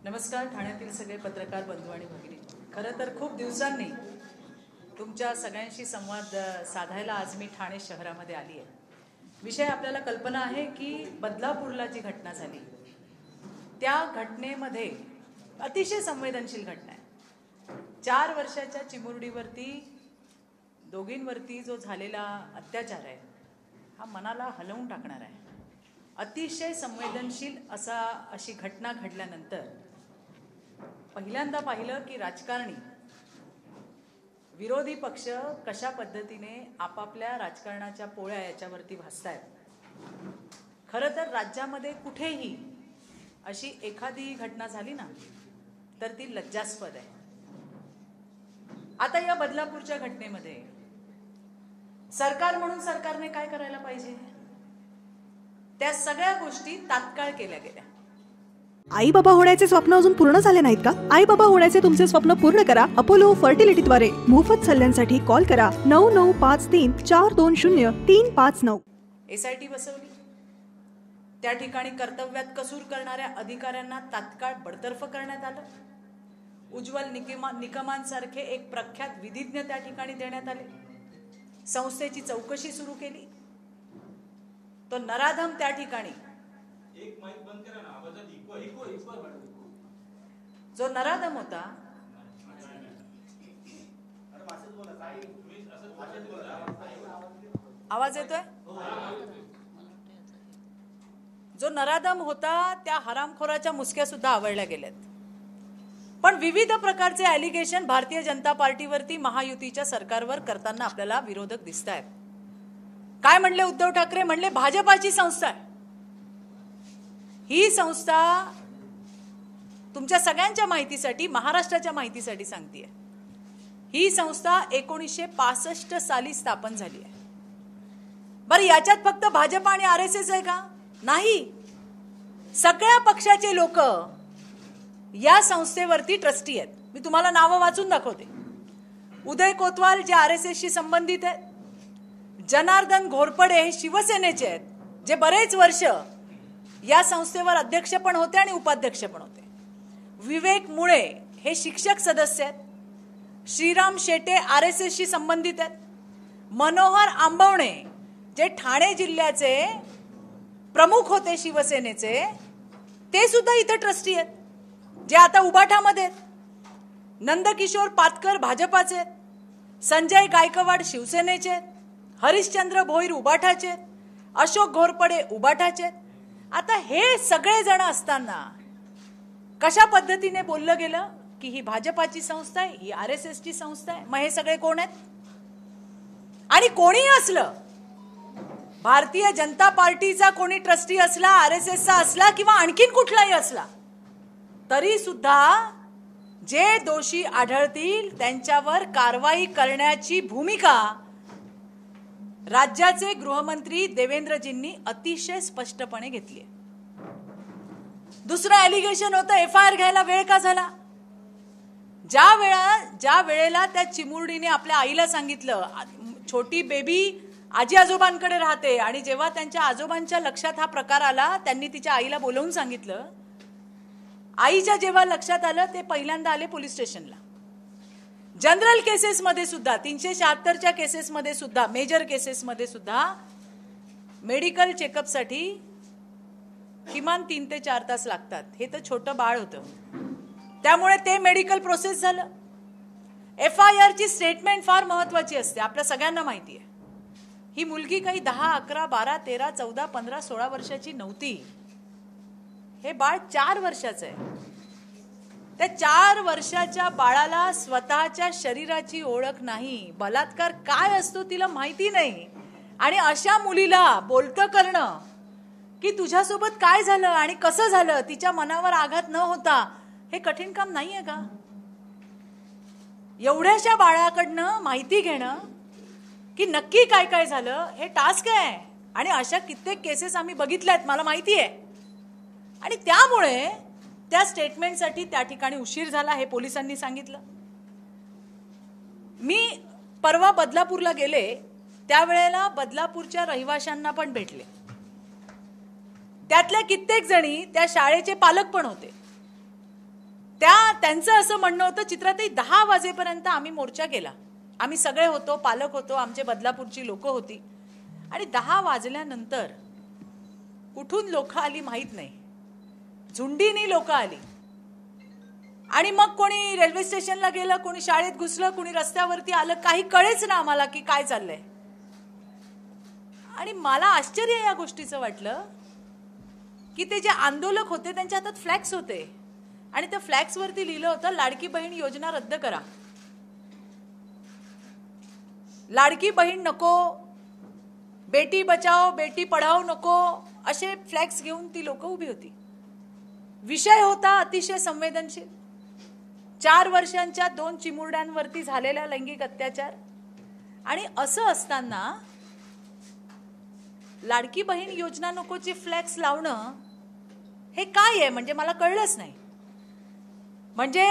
नमस्कार. ठाण्यातील सगळे पत्रकार बंधू आणि भगिनी, खरं तर खूप दिवसांनी तुमच्या सगळ्यांशी संवाद साधायला आज मी ठाणे शहरामध्ये आली आहे. विषय आपल्याला कल्पना आहे की बदलापूरला जी घटना झाली त्या घटनेमध्ये अतिशय संवेदनशील घटना आहे. 4 वर्षाच्या चिमुरडीवरती दोघींवरती जो झालेला अत्याचार आहे हा मनाला हलवून टाकणार आहे. अतिशय संवेदनशील अशी घटना घडल्यानंतर पहिल्यांदा पाहिलं की राजकारणी विरोधी पक्ष कशा पद्धतीने आपापल्या राजकारणाच्या पोळ्या याच्यावरती भासतायत. खरं तर राज्यामध्ये कुठेही अशी एखादी घटना झाली ना तर ती लज्जास्पद आहे. आता या बदलापूरच्या घटनेमध्ये सरकार म्हणून सरकारने काय करायला पाहिजे, त्या सगळ्या गोष्टी तात्काळ केल्या गेल्या. आई बाबा होण्याचे स्वप्न अजून पूर्ण झाले नाहीत का? आई बाबा होण्याचे तुमचे स्वप्न पूर्ण करा अपोलो फर्टिलिटीद्वारे. मोफत सल्ल्यांसाठी कॉल करा 9953420359. SIT बसवली. त्या ठिकाणी कर्तव्यात कसूर करणाऱ्या अधिकाऱ्यांना तात्काळ बडतर्फ करण्यात आलं. उज्ज्वल निकमांसारखे एक प्रख्यात विधिज्ञ त्या ठिकाणी देण्यात आले. संस्थेची चौकशी सुरू केली. तो नराधम त्या ठिकाणी जो नराधम होता, आवाज येतोय, जो नराधम होता त्या हरामखोराच्या मुसक्या सुद्धा आवळल्या गेल्यात. पण विविध प्रकारचे ॲलिगेशन भारतीय जनता पार्टीवरती महायुतीच्या सरकारवर करताना आपल्याला विरोधक दिसत आहेत. काय म्हणले उद्धव ठाकरे? म्हणले भाजपाची संस्था आहे ही. संस्था तुमच्या सगळ्यांच्या माहितीसाठी, महाराष्ट्राच्या माहितीसाठी सांगतेय, ही संस्था 1965 साली स्थापन झाली आहे. बरं, याच्यात फक्त भाजपा आणि RSS आहे का? नाही. सगळ्या पक्षाचे लोक या संस्थेवरती ट्रस्टी आहेत. मी तुम्हाला नावं वाचून दाखवते. उदय कोतवाल जे RSSशी संबंधित आहेत, जनार्दन घोरपडे हे शिवसेनेचे आहेत, जे बरेच वर्ष या संस्थेवर अध्यक्ष पण होते आणि उपाध्यक्ष पण होते. विवेक मुळे हे शिक्षक सदस्य आहेत. श्रीराम शेटे RSSशी संबंधित आहेत. मनोहर आंबवणे जे ठाणे जिल्ह्याचे प्रमुख होते शिवसेनेचे, ते सुद्धा इथे ट्रस्टी आहेत, जे आता उबाठामध्ये आहेत. नंदकिशोर पातकर भाजपाचे आहेत. संजय गायकवाड शिवसेनेचे आहेत. हरिश्चंद्र भोईर उबाठाचे आहेत. अशोक घोरपडे उबाठाचे आहेत. आता हे सगळे जण असताना कशा पद्धतीने बोललं गेलं की ही भाजपाची संस्था आहे, ही RSSची संस्था आहे. मग हे सगळे कोण आहेत? आणि कोणीही असलं, भारतीय जनता पार्टीचा कोणी ट्रस्टी असला, RSSचा असला किंवा आणखीन कुठलाही असला, तरी सुद्धा जे दोषी आढळतील त्यांच्यावर कारवाई करण्याची भूमिका राज्याचे गृहमंत्री देवेंद्रजींनी अतिशय स्पष्टपणे घेतली आहे. दुसरं ॲलिगेशन होतं FIR घ्यायला वेळ का झाला? ज्या वेळेला त्या चिमुरडीने आपल्या आईला सांगितलं, छोटी बेबी आजी आजोबांकडे राहते, आणि जेव्हा त्यांच्या आजोबांच्या लक्षात हा प्रकार आला, त्यांनी तिच्या आईला बोलवून सांगितलं. आईच्या जेव्हा लक्षात आलं, ते पहिल्यांदा आले पोलीस स्टेशनला. जनरल केसेसमध्ये सुद्धा, 376च्या केसेसमध्ये सुद्धा, मेजर केसेसमध्ये सुद्धा मेडिकल चेकअपसाठी किमान 3 ते 4 तास लागतात. हे तर छोटं बाळ होतं, त्यामुळे ते मेडिकल प्रोसेस झालं. FIR ची स्टेटमेंट फार महत्वाची असते, आपल्या सगळ्यांना माहिती आहे. ही मुलगी काही 10, 11, 12, 13, 14, 15, 16 वर्षाची नव्हती. हे बाळ 4 वर्षाचं आहे. त्या 4 वर्षाच्या बाळाला स्वतःच्या शरीराची ओळख नाही, बलात्कार काय असतो तिला माहिती नाही, आणि अशा मुलीला बोलतं करणं की तुझ्यासोबत काय झालं आणि कसं झालं, तिच्या मनावर आघात न होता, हे कठीण काम नाहीये का? एवढ्याशा बाळाकडनं माहिती घेणं की नक्की काय काय झालं, हे टास्क आहे. आणि अशा कित्येक केसेस आम्ही बघितल्यात, मला माहिती आहे. आणि त्यामुळे त्या स्टेटमेंटसाठी त्या ठिकाणी उशीर झाला, हे पोलिसांनी सांगितलं. मी परवा बदलापूरला गेले, त्यावेळेला बदलापूरच्या रहिवाशांना पण भेटले. त्यातल्या कित्येक जणी त्या शाळेचे पालक पण होते. त्यांचं असं म्हणणं होतं, चित्राताई 10 वाजेपर्यंत आम्ही मोर्चा केला, आम्ही सगळे होतो, पालक होतो, आमचे बदलापूरची लोक होती, आणि 10 वाजल्यानंतर कुठून लोक आली माहित नाही, झुंडीनी लोक आली, आणि मग कोणी रेल्वे स्टेशनला गेलं, कोणी शाळेत घुसलं, कोणी रस्त्यावरती आलं, काही कळेच ना आम्हाला की काय चाललंय. आणि मला आश्चर्य या गोष्टीचं वाटलं की ते जे आंदोलक होते त्यांच्या हातात फ्लॅक्स होते, आणि त्या फ्लॅक्स वरती लिहिलं होतं, लाडकी बहीण योजना रद्द करा, लाडकी बहीण नको, बेटी बचाओ बेटी पढाओ नको, असे फ्लॅक्स घेऊन ती लोक उभी होती. विषय होता अतिशय संवेदनशील, 4 वर्षांच्या 2 चिमुरड्यांवरती झालेला लैंगिक अत्याचार. आणि असं असताना लाडकी बहीण योजना नकोची फ्लॅक्स लावणं हे काय आहे, म्हणजे मला कळलंच नाही. म्हणजे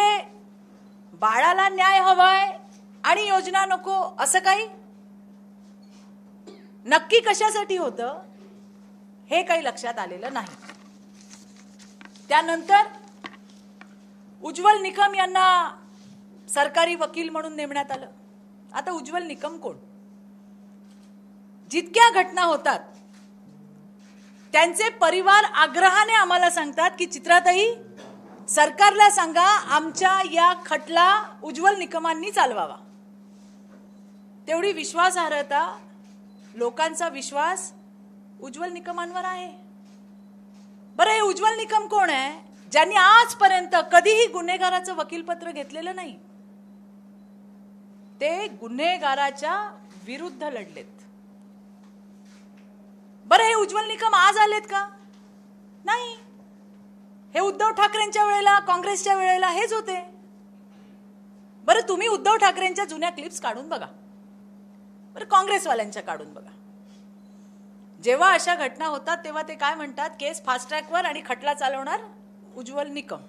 बाळाला न्याय हवाय आणि योजना नको, असं काही नक्की कशासाठी होतं हे काही लक्षात आलेलं नाही. त्यानंतर उज्ज्वल निकम यांना सरकारी वकील म्हणून नेमण्यात आलं. आता उज्ज्वल निकम कोण? जितक्या घटना होतात त्यांचे परिवार आग्रहाने आम्हाला सांगतात की चित्राताई, सरकारला सांगा आमच्या या खटला उज्ज्वल निकमांनी चालवावा. तेवढी विश्वासार्हता, लोकांचा विश्वास उज्ज्वल निकमांवर आहे. बरं, हे उज्ज्वल निकम कोण आहे? ज्यांनी आजपर्यंत कधीही गुन्हेगाराचं वकीलपत्र घेतलेलं नाही. ते गुन्हेगाराच्या विरुद्ध लढलेत. बरं, हे उज्ज्वल निकम आज आलेत का? नाही. हे उद्धव ठाकरेंच्या वेळेला, काँग्रेसच्या वेळेला हेच होते. बरं, तुम्ही उद्धव ठाकरेंच्या जुन्या क्लिप्स काढून बघा, बरं काँग्रेसवाल्यांच्या काढून बघा. जेव्हा अशा घटना होतात तेव्हा ते काय म्हणतात, केस फास्ट ट्रॅकवर आणि खटला चालवणार उज्ज्वल निकम.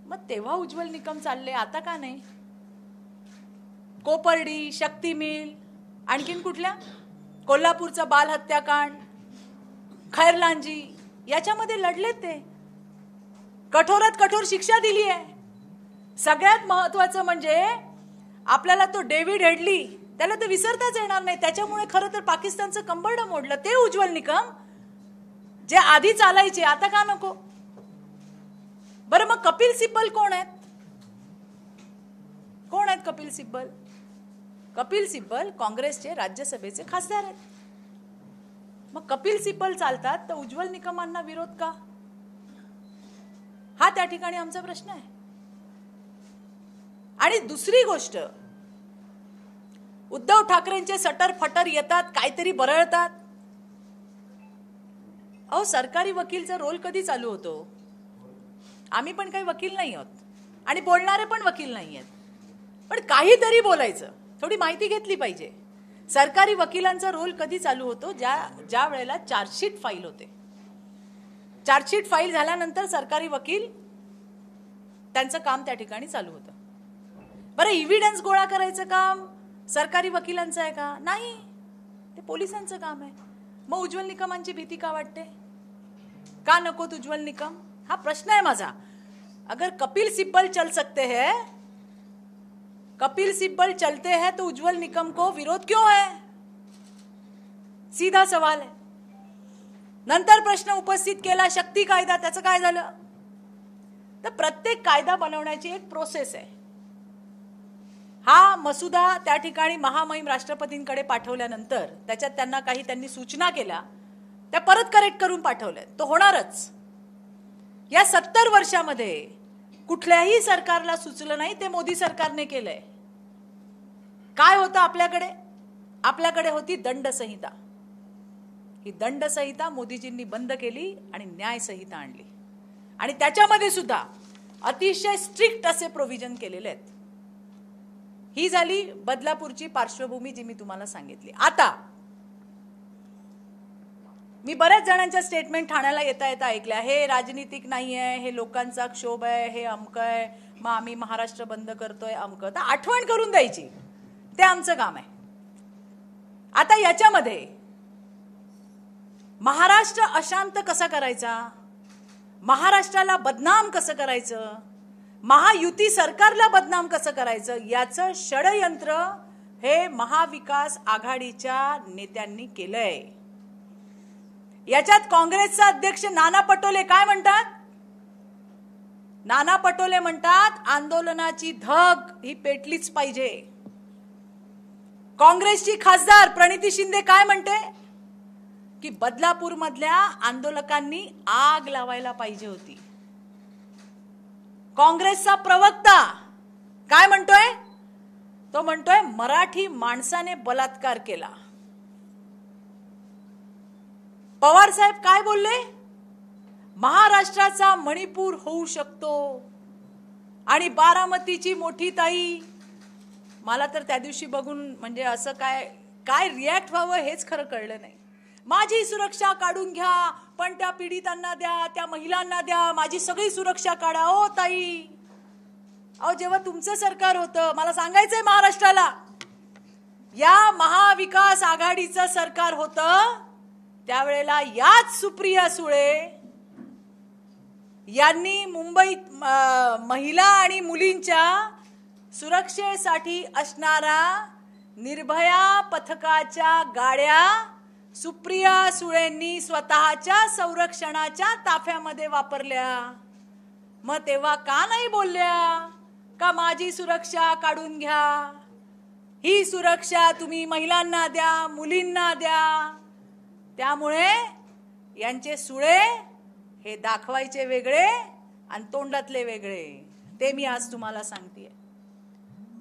मग तेव्हा उज्ज्वल निकम चालले, आता का नाही? कोपर्डी, शक्ती मिल, आणखीन कुठल्या, कोल्हापूरचा बाल हत्याकांड, खैरलांजी, याच्यामध्ये लढलेत ते. कठोरात कठोर शिक्षा दिली आहे. सगळ्यात महत्वाचं म्हणजे आपल्याला तो डेव्हिड हेडली, त्याला तर विसरताच येणार नाही. त्याच्यामुळे खरं तर पाकिस्तानचं कंबरडं मोडलं. ते उज्ज्वल निकम जे आधी चालायचे, आता का नको? बरं, मग कपिल सिब्बल कोण आहेत? कोण आहेत कपिल सिब्बल? कपिल सिब्बल काँग्रेसचे राज्यसभेचे खासदार आहेत. मग कपिल सिब्बल चालतात तर उज्ज्वल निकमांना विरोध का? हा त्या ठिकाणी आमचा प्रश्न आहे. आणि दुसरी गोष्ट, उद्धव ठाकरेंचे सटर फटर येतात, काहीतरी बरळतात. अहो, सरकारी वकीलचा रोल कधी चालू होतो? आम्ही पण काही वकील नाही आहोत आणि बोलणारे पण वकील नाही आहेत, पण काहीतरी बोलायचं, थोडी माहिती घेतली पाहिजे. सरकारी वकिलांचा रोल कधी चालू होतो? ज्या वेळेला चार्जशीट फाईल होते. चार्जशीट फाईल झाल्यानंतर सरकारी वकील त्यांचं काम त्या ठिकाणी चालू होतं. बरं, इव्हिडन्स गोळा करायचं काम सरकारी वकिलांचं आहे का? नाही, ते पोलिसांचं काम आहे. मग उज्ज्वल निकमांची भीती का वाटते? का नकोत उज्ज्वल निकम? हा प्रश्न आहे माझा. अगर कपिल सिब्बल चल सकते हैं, कपिल सिब्बल चलते हैं, तो उज्ज्वल निकम को विरोध क्यों है? सीधा सवाल है. नंतर प्रश्न उपस्थित केला शक्ती कायदा, त्याचं काय झालं? तर प्रत्येक कायदा बनवण्याची एक प्रोसेस आहे. हा मसुदा त्या ठिकाणी महामहिम राष्ट्रपतींकडे पाठवल्यानंतर त्याच्यात त्यांनी सूचना केल्या, त्या परत करेक्ट करून पाठवल्या. तो होणारच. या 70 वर्षामध्ये कुठल्याही सरकारला सुचलं नाही, ते मोदी सरकारने केलंय. काय होतं आपल्याकडे? आपल्याकडे होती दंड संहिता. ही दंड संहिता मोदीजींनी बंद केली आणि न्याय संहिता आणली, आणि त्याच्यामध्ये सुद्धा अतिशय स्ट्रिक्ट असे प्रोव्हिजन केलेले आहेत. ही झाली बदलापूरची पार्श्वभूमी जी मी तुम्हाला सांगितली. आता मी बऱ्याच जणांच्या स्टेटमेंट ठाण्याला येता येता ऐकल्या, हे राजनीतिक नाही आहे, हे लोकांचा क्षोभ आहे, हे अमकं आहे, मग आम्ही महाराष्ट्र बंद करतोय अमकं. तर आठवण करून द्यायची, ते आमचं काम आहे. आता याच्यामध्ये महाराष्ट्र अशांत कसा करायचा, महाराष्ट्राला बदनाम कसं करायचं, महायुती सरकारला बदनाम कसं करायचं याचं षडयंत्र हे महाविकास आघाडीच्या नेत्यांनी केलंय. याच्यात काँग्रेसचा अध्यक्ष नाना पटोले काय म्हणतात? नाना पटोले म्हणतात आंदोलनाची धग ही पेटलीच पाहिजे. काँग्रेसची खासदार प्रणिती शिंदे काय म्हणते की बदलापूर मधल्या आंदोलकांनी आग लावायला पाहिजे होती. काँग्रेसचा प्रवक्ता काय म्हणतोय? तो म्हणतोय मराठी माणसाने बलात्कार केला. पवार साहेब काय बोलले? महाराष्ट्राचा मणिपूर होऊ शकतो. आणि बारामतीची मोठी ताई, मला तर त्या दिवशी बघून म्हणजे असं काय रिॲक्ट व्हावं हेच खरं कळलं नाही. माझी सुरक्षा काढून घ्या, पण त्या पीडितांना द्या, त्या महिलांना द्या, माझी सगळी सुरक्षा काढा. ओ ताई, अहो जेव्हा तुमचं सरकार होतं, मला सांगायचंय महाराष्ट्राला, या महाविकास आघाडीचं सरकार होतं त्यावेळेला याच सुप्रिया सुळे यांनी मुंबईत महिला आणि मुलींच्या सुरक्षेसाठी असणारा निर्भया पथकाच्या गाड्या सुप्रिया सुळेंनी स्वतःच्या संरक्षणाच्या ताफ्यामध्ये वापरल्या. मग तेव्हा का नाही बोलल्या का माझी सुरक्षा काढून घ्या, ही सुरक्षा तुम्ही महिलांना द्या, मुलींना द्या. त्यामुळे यांचे सुळे हे दाखवायचे वेगळे आणि तोंडातले वेगळे. ते मी आज तुम्हाला सांगतेय.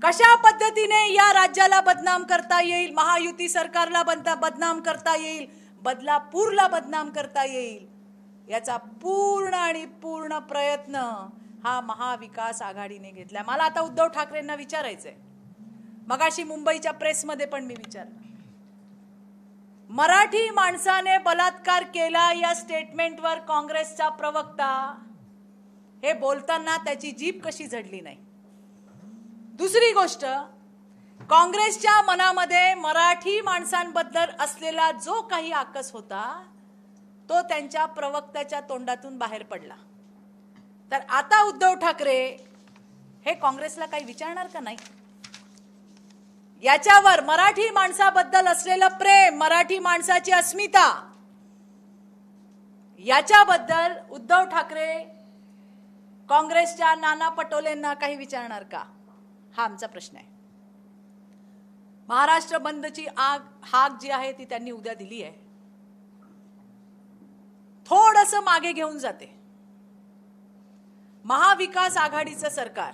कशा पद्धतीने या राज्याला बदनाम करता येईल, महायुती सरकारला बदनाम करता येईल, बदलापूरला बदनाम करता येईल, याचा पूर्ण आणि पूर्ण प्रयत्न हा महाविकास आघाडीने घेतला. मला आता उद्धव ठाकरेंना विचारायचंय, मगाशी मुंबईच्या प्रेसमध्ये पण मी विचारलं, मराठी माणसाने बलात्कार केला या स्टेटमेंटवर काँग्रेसचा प्रवक्ता हे बोलताना त्याची जीभ कशी झडली नाही. दुसरी गोष्ट, काँग्रेसच्या मनामध्ये मराठी माणसांबद्दल असलेला जो काही आकस होता तो त्यांच्या प्रवक्त्याच्या तोंडातून बाहेर पडला. तर आता उद्धव ठाकरे हे काँग्रेसला काही विचारणार का नाही? याच्यावर मराठी माणसाबद्दल असलेलं प्रेम, मराठी माणसाची अस्मिता, याच्याबद्दल उद्धव ठाकरे काँग्रेसच्या नाना पटोलेंना काही विचारणार का? हा आमचा प्रश्न आहे. महाराष्ट्र बंदची हाक जी आहे ती त्यांनी उद्या दिली आहे. थोडंसं मागे घेऊन जाते. महाविकास आघाडीचं सरकार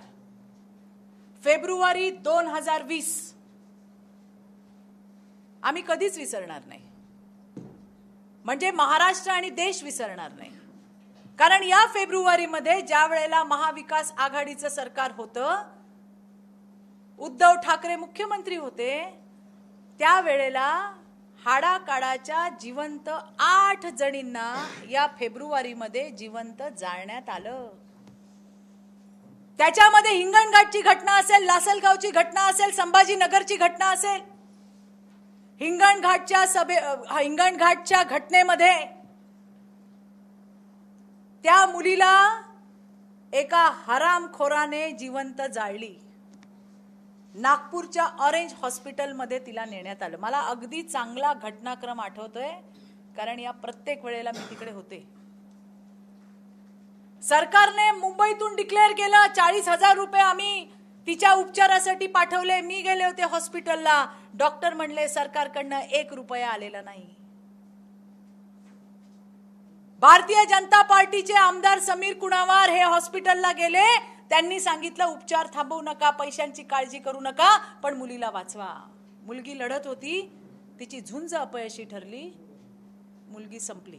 फेब्रुवारी 2020 आम्ही कधीच विसरणार नाही. म्हणजे महाराष्ट्र आणि देश विसरणार नाही. कारण या फेब्रुवारीमध्ये ज्या वेळेला महाविकास आघाडीचं सरकार होतं, उद्धव ठाकरे मुख्यमंत्री होते, त्यावेळेला हाडाकाडाच्या जिवंत 8 जणींना या फेब्रुवारीमध्ये जिवंत जाळण्यात आलं. त्याच्यामध्ये हिंगणघाटची घटना असेल, लासलगावची घटना असेल, संभाजीनगरची घटना असेल. हिंगणघाटच्या घटनेमध्ये त्या मुलीला एका हरामखोराने जिवंत जाळली. नागपूरच्या ऑरेंज हॉस्पिटलमध्ये तिला नेण्यात आलं. मला अगदी चांगला घटनाक्रम आठवतोय, कारण या प्रत्येक वेळेला मी तिकडे होते. सरकारने मुंबईतून डिक्लेअर केलं 40,000 रुपये आम्ही तिच्या उपचारासाठी पाठवले. मी गेले होते हॉस्पिटलला, डॉक्टर म्हणले सरकारकडनं 1 रुपया आलेला नाही. भारतीय जनता पार्टीचे आमदार समीर कुणावार हे हॉस्पिटलला गेले. त्यांनी सांगितलं उपचार थांबवू नका, पैशांची काळजी करू नका, पण मुलीला वाचवा. मुलगी लढत होती, तिची झुंज अपयशी ठरली, मुलगी संपली.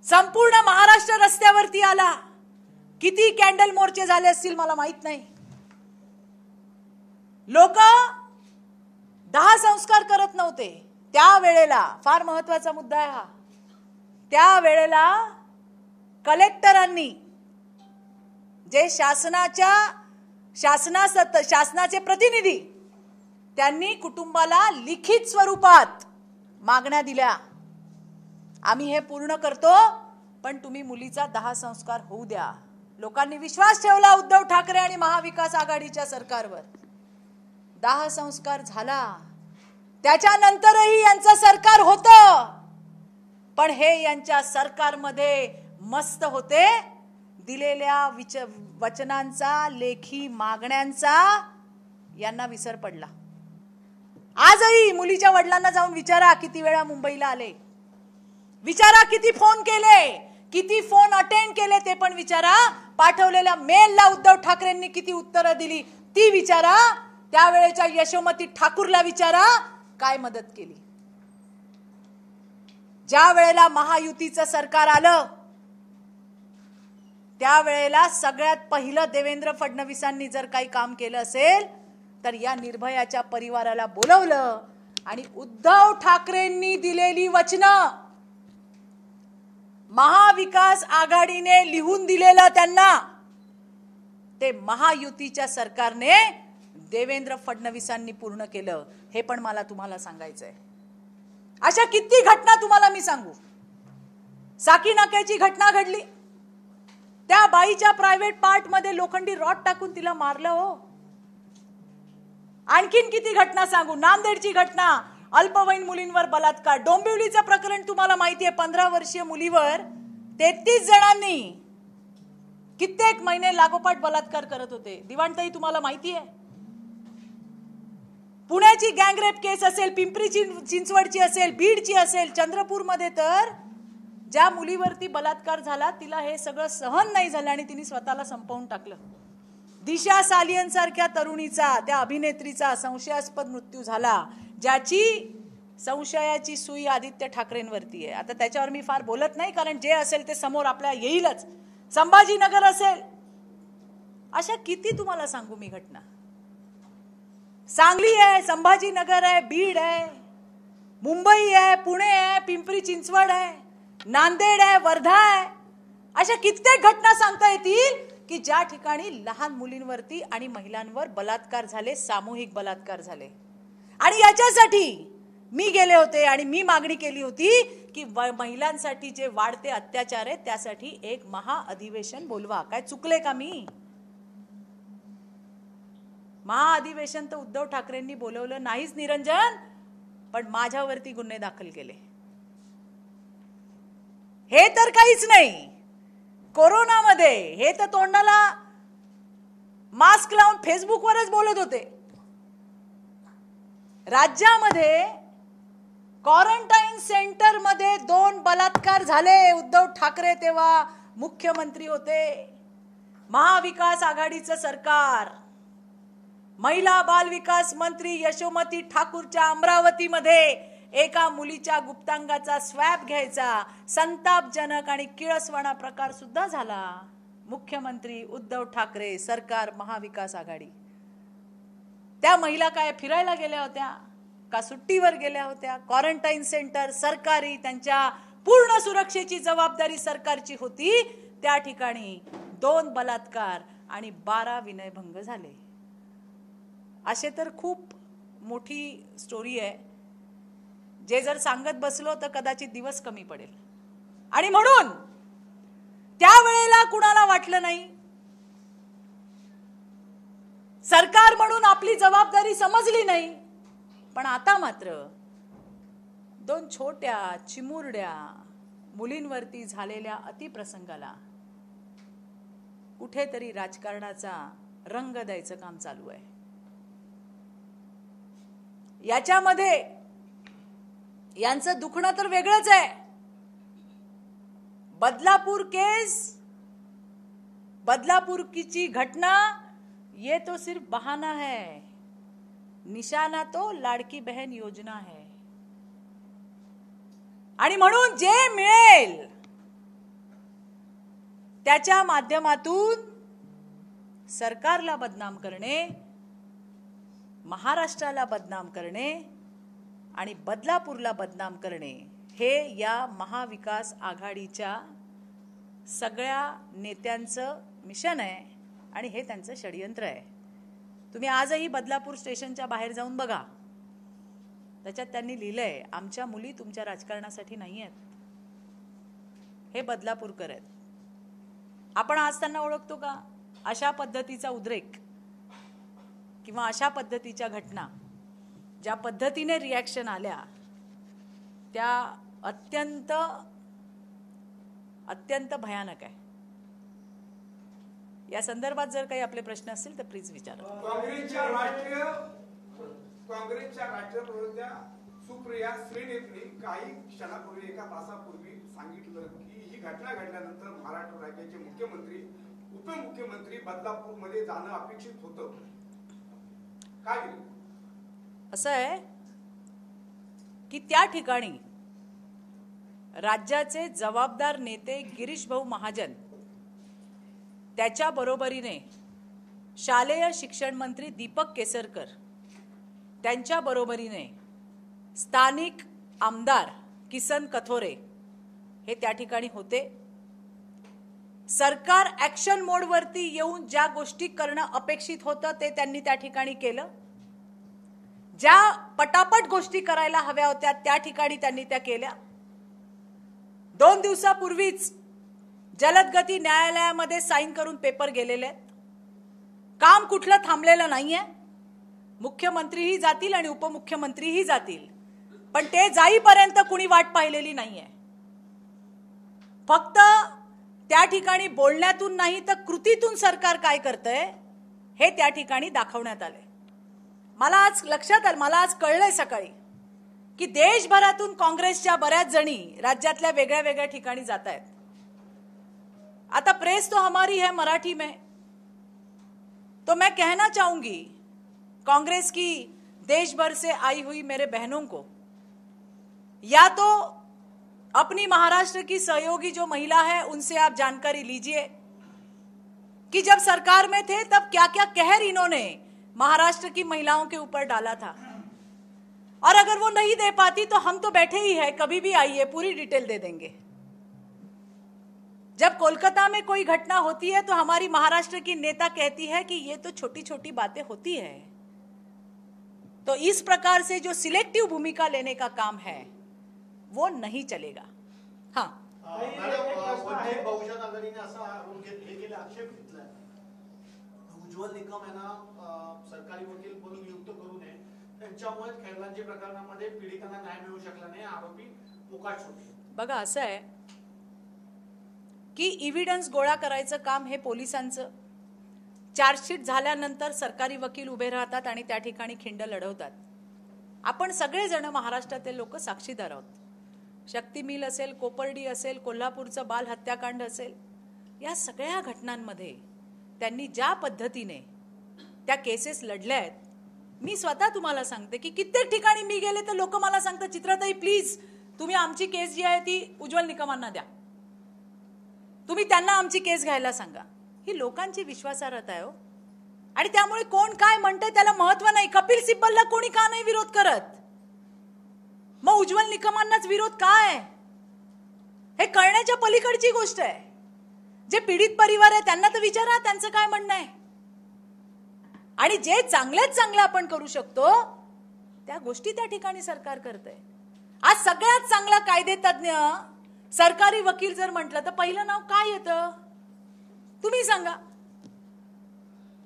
संपूर्ण महाराष्ट्र रस्त्यावरती आला. किती कॅन्डल मोर्चे झाले असतील मला माहित नाही. लोक दाह संस्कार करत नव्हते त्यावेळेला. फार महत्वाचा मुद्दा आहे हा. त्यावेळेला कलेक्टरांनी, जे शासनाचे प्रतिनिधी, त्यांनी कुटुंबाला लिखित स्वरूपात मागण्या दिल्या. आम्ही हे पूर्ण करतो, पण तुम्ही मुलीचा दाह संस्कार होऊ द्या. लोकांनी विश्वास ठेवला उद्धव ठाकरे आणि महाविकास आघाडीच्या सरकारवर. दाह संस्कार झाला. त्याच्यानंतरही यांचं सरकार होतं, पण हे यांच्या सरकारमध्ये मस्त होते. दिलेल्या वचनांचा, लेखी मागण्यांचा यांना विसर पडला. आजही मुलीच्या वडिलांना जाऊन विचारा किती वेळा मुंबईला आले, विचारा किती फोन केले, किती फोन अटेंड केले ते पण विचारा. पाठवलेल्या मेलला उद्धव ठाकरेंनी किती उत्तरं दिली ती विचारा. त्यावेळेच्या यशोमती ठाकूरला विचारा काय मदत केली. ज्या वेळेला महायुतीचं सरकार आलं त्यावेळेला सगळ्यात पहिलं देवेंद्र फडणवीसांनी जर काही काम केलं असेल तर या निर्भयाच्या परिवाराला बोलवलं आणि उद्धव ठाकरेंनी दिलेली वचनं महाविकास आघाडीने लिहून दिलेलं त्यांना ते महायुतीच्या सरकारने देवेंद्र फडणवीसांनी पूर्ण केलं. हे पण मला तुम्हाला सांगायचंय. अशा किती घटना तुम्हाला मी सांगू. साकीनाक्याची घटना घडली, त्या बाईच्या प्रायव्हेट पार्ट मध्ये लोखंडी रॉड टाकून तिला मारलं. हो, आणखीन किती घटना सांगू. नांदेडची घटना, अल्पवयीन मुलींवर बलात्कार. डोंबिवलीचं प्रकरण तुम्हाला माहिती आहे. 15 वर्षीय मुलीवर 33 जणांनी कित्येक महिने लागोपाठ बलात्कार करत होते. दिवाणताई तुम्हाला माहिती आहे. पुण्याची गँगरेप केस असेल, पिंपरी चिंचवडची असेल, बीडची असेल, चंद्रपूरमध्ये तर ज्या मुलीवरती बलात्कार झाला तिला हे सगळं सहन नाही झालं आणि तिने स्वतःला संपवून टाकलं. दिशा सालियन सारख्या तरुणीचा, त्या अभिनेत्रीचा संशयास्पद मृत्यू झाला, ज्याची संशयाची सुई आदित्य ठाकरेंवरती आहे. आता त्याच्यावर मी फार बोलत नाही, कारण जे असेल ते समोर आपल्या येईलच. संभाजीनगर असेल, अशा किती तुम्हाला सांगू मी घटना. सांगली आहे, संभाजीनगर आहे, बीड आहे, मुंबई आहे, पुणे आहे, पिंपरी चिंचवड आहे, नांदेड आहे, वर्धा आहे. अशा कित्येक घटना सांगता येतील की ज्या ठिकाणी लहान मुलींवरती आणि महिलांवर बलात्कार झाले, सामूहिक बलात्कार झाले. आणि याच्यासाठी मी गेले होते आणि मी मागणी केली होती की महिलांसाठी जे वाढते अत्याचार आहेत त्यासाठी एक महाअधिवेशन बोलवा. काय चुकले का मी? महाअधिवेशन तर उद्धव ठाकरेंनी बोलवलं नाहीच निरंजन, पण माझ्यावरती गुन्हे दाखल केले. हे तर काहीच नाही. कोरोनामध्ये हे तर तोंडाला मास्क लावून फेसबुकवरच बोलत होते. राज्यामध्ये क्वारंटाईन सेंटर मध्ये 2 बलात्कार झाले. उद्धव ठाकरे तेव्हा मुख्यमंत्री होते. महाविकास आघाडीचं सरकार, महिला बाल विकास मंत्री यशोमती ठाकूरच्या अमरावतीमध्ये एका मुलीच्या गुप्तांगाचा स्वॅब घ्यायचा संतापजनक आणि किळसवाणा प्रकार सुद्धा झाला. मुख्यमंत्री उद्धव ठाकरे, सरकार महाविकास आघाडी. त्या महिला काय फिरायला गेल्या होत्या का सुट्टीवर गेल्या होत्या? क्वारंटाईन सेंटर सरकारी, त्यांच्या पूर्ण सुरक्षेची जबाबदारी सरकारची होती. त्या ठिकाणी 2 बलात्कार आणि 12 विनयभंग झाले. असे तर खूप मोठी स्टोरी आहे, जे जर सांगत बसलो तर कदाचित दिवस कमी पडेल. आणि म्हणून त्यावेळेला कुणाला वाटलं नाही, सरकार म्हणून आपली जबाबदारी समजली नाही. पण आता मात्र 2 छोट्या चिमुरड्या मुलींवरती झालेल्या अतिप्रसंगाला कुठेतरी राजकारणाचा रंग द्यायचं काम चालू आहे. याच्यामध्ये यांचं दुखणं तर वेगळंच आहे. बदलापूर केस, बदलापूर की घटना, ये तो सिर्फ बहाना है, निशाना तो लाडकी बहन योजना है. आणि म्हणून जे मिळेल त्याच्या माध्यमातून सरकारला बदनाम करणे, महाराष्ट्राला बदनाम करणे आणि बदलापूरला बदनाम करणे, हे या महाविकास आघाडीच्या सगळ्या नेत्यांचं मिशन आहे आणि हे त्यांचं षडयंत्र आहे. तुम्ही आजही बदलापूर स्टेशनच्या बाहेर जाऊन बघा, त्याच्यात त्यांनी लिहिलंय, आमच्या मुली तुमच्या राजकारणासाठी नाही आहेत. हे बदलापूरकर आहेत. आपण आज त्यांना ओळखतो का? अशा पद्धतीचा उद्रेक किंवा अशा पद्धतीच्या घटना ज्या पद्धतीने रिॲक्शन आल्या त्या अत्यंत अत्यंत भयानक आहे. या संदर्भात जर काही आपले प्रश्न असतील तर प्लीज विचारा. काँग्रेसच्या राष्ट्रीय प्रवक्त्या सुप्रिया श्रीनेतनी काही क्षणापूर्वी एका तासापूर्वी सांगितलं की ही घटना घडल्यानंतर महाराष्ट्र राज्याचे मुख्यमंत्री उपमुख्यमंत्री बदलापूरमध्ये जाणं अपेक्षित होतं. काय असं आहे की त्या ठिकाणी राज्याचे जबाबदार नेते गिरीश भाऊ महाजन, त्याच्या बरोबरीने शालेय शिक्षण मंत्री दीपक केसरकर, त्यांच्या बरोबरीने स्थानिक आमदार किसन कथोरे हे त्या ठिकाणी होते. सरकार ऍक्शन मोडवरती येऊन ज्या गोष्टी करणं अपेक्षित होतं ते त्यांनी त्या ठिकाणी केलं. ज्या पटापट गोष्टी करायला हव्या होत्या त्या ठिकाणी त्यांनी त्या केल्या. 2 दिवसापूर्वीच जलदगती न्यायालयामध्ये साईन करून पेपर गेलेले आहेत. काम कुठलं थांबलेलं नाहीये. मुख्यमंत्रीही जातील आणि उपमुख्यमंत्रीही जातील, पण ते जाईपर्यंत कुणी वाट पाहिलेली नाहीये. फक्त त्या ठिकाणी बोलण्यातून नाही तर कृतीतून सरकार काय करतंय हे त्या ठिकाणी दाखवण्यात आले. मला आज लक्षात आलं, मला आज कळलंय सकाळी की देशभरातून काँग्रेसच्या बऱ्याच जणी राज्यातल्या वेगळ्या वेगळ्या ठिकाणी जात आहेत. आता प्रेस तो हमारी है मराठी में, तो मैं कहना चाहूंगी कांग्रेस की देश भर से आई हुई मेरे बहनों को, या तो अपनी महाराष्ट्र की सहयोगी जो महिला है उनसे आप जानकारी लीजिए कि जब सरकार में थे तब क्या क्या कहर इन्होंने महाराष्ट्र की महिलाओं के ऊपर डाला था, और अगर वो नहीं दे पाती तो हम तो बैठे ही हैं, कभी भी आइए पूरी डिटेल दे देंगे. जब कोलकाता में कोई घटना होती है तो हमारी महाराष्ट्र की नेता कहती है कि ये तो छोटी छोटी बातें होती है. तो इस प्रकार से जो सिलेक्टिव भूमिका लेने का काम है वो नहीं चलेगा. हाँ, बहुजन आघाडीने असा आक्षेप घेतलाय उज्ज्वल निकम यांना सरकारी वकील म्हणून नियुक्त करू नये, त्यांच्यामुळे खैरलांजी प्रकरणामध्ये पीडितांना न्याय मिळू शकला नाही, आरोपी मोकाट होते. बघा असं आहे की एव्हिडन्स गोळा करायचं काम हे पोलिसांचं. चार्जशीट झाल्यानंतर सरकारी वकील उभे राहतात आणि त्या ठिकाणी खिंड लढवतात. आपण सगळेजण महाराष्ट्रातील लोक साक्षीदार आहोत. शक्ती मिल असेल, कोपर्डी असेल, कोल्हापूरचं बाल हत्याकांड असेल, या सगळ्या घटनांमध्ये त्यांनी ज्या पद्धतीने त्या केसेस लढल्या आहेत, मी स्वतः तुम्हाला सांगते की कित्येक ठिकाणी मी गेले तर लोक मला सांगतात चित्राताई प्लीज तुम्ही आमची केस जी आहे ती उज्ज्वल निकमांना द्या, तुम्ही त्यांना आमची केस घ्यायला सांगा. ही लोकांची विश्वासार्हता आहे हो. आणि त्यामुळे कोण काय म्हणते त्याला महत्व नाही. कपिल सिब्बलला कोणी का नाही विरोध करत, मग उज्ज्वल निकमांनाच विरोध काय? हे कळण्याच्या पलीकडची गोष्ट आहे. जे पीडित परिवार आहे त्यांना तर विचारा त्यांचं काय म्हणणं आहे. आणि जे चांगल्यात चांगलं आपण करू शकतो त्या गोष्टी त्या ठिकाणी सरकार करतंय. आज सगळ्यात चांगला कायदेतज्ञ सरकारी वकील जर म्हटलं तर पहिलं नाव काय येतं तुम्ही सांगा.